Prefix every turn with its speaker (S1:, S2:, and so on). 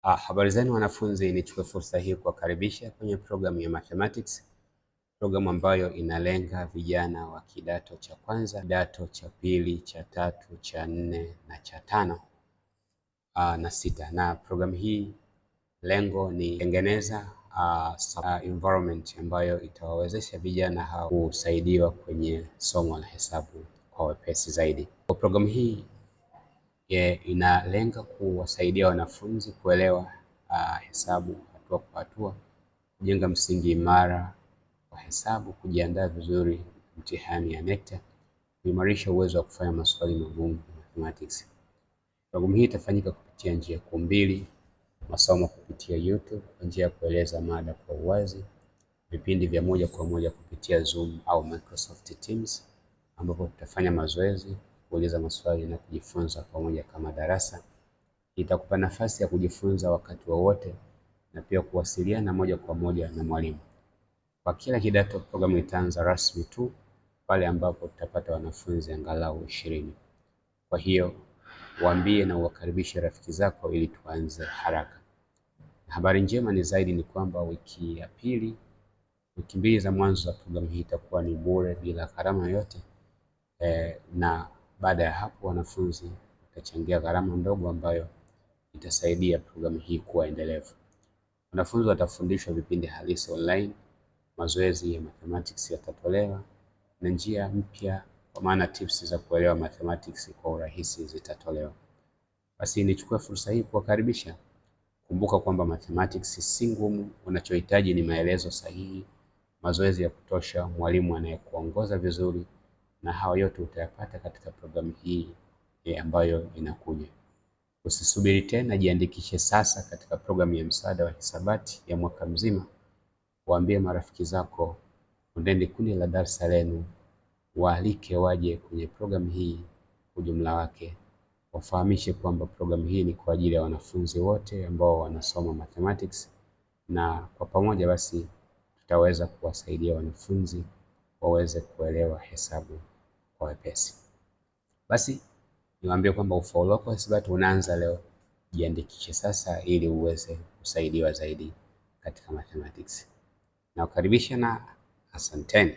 S1: Habari zenu wanafunzi, nichukue fursa hii kuwakaribisha kwenye programu ya Mathematics, programu ambayo inalenga vijana wa kidato cha kwanza, kidato cha pili, cha tatu, cha nne na cha tano na sita. Na programu hii lengo ni kutengeneza environment ambayo itawawezesha vijana hao kusaidiwa kwenye somo la hesabu kwa wepesi zaidi. Kwa programu hii inalenga kuwasaidia wanafunzi kuelewa hesabu hatua kwa hatua, kujenga msingi imara wa hesabu, kujiandaa vizuri mtihani ya NECTA, kuimarisha uwezo wa kufanya maswali magumu ya mathematics. Programu hii itafanyika kupitia njia kuu mbili: masomo kupitia YouTube kwa njia ya kueleza mada kwa uwazi, vipindi vya moja kwa moja kupitia Zoom au Microsoft Teams, ambapo tutafanya mazoezi, kuuliza maswali na kujifunza pamoja kama darasa. Itakupa nafasi ya kujifunza wakati wowote na pia kuwasiliana moja kwa moja na mwalimu. Kwa kila kidato programu itaanza rasmi tu pale ambapo tutapata wanafunzi angalau 20. Kwa hiyo waambie na uwakaribishe rafiki zako ili tuanze haraka. Habari njema ni zaidi ni kwamba wiki mbili za mwanzo za programu hii itakuwa ni bure bila gharama yoyote, na baada ya hapo wanafunzi watachangia gharama ndogo ambayo itasaidia programu hii kuwa endelevu. Wanafunzi watafundishwa vipindi halisi online, mazoezi ya mathematics yatatolewa na njia mpya kwa maana tips za kuelewa mathematics kwa urahisi zitatolewa. Basi nichukue fursa hii kuwakaribisha. Kumbuka kwamba mathematics si ngumu, unachohitaji ni maelezo sahihi, mazoezi ya kutosha, mwalimu anayekuongoza vizuri, na hayo yote utayapata katika programu hii ambayo inakuja. Usisubiri tena, jiandikishe sasa katika programu ya msaada wa hisabati ya mwaka mzima. Waambie marafiki zako, undeni kundi la darasa lenu, waalike waje kwenye programu hii ujumla wake. Wafahamishe kwamba programu hii ni kwa ajili ya wanafunzi wote ambao wanasoma mathematics, na kwa pamoja basi tutaweza kuwasaidia wanafunzi waweze kuelewa hesabu kwa wepesi. Basi niwaambie kwamba ufaulu wako wa hisabati unaanza leo. Jiandikishe sasa ili uweze kusaidiwa zaidi katika mathematics. Nawakaribisha na asanteni.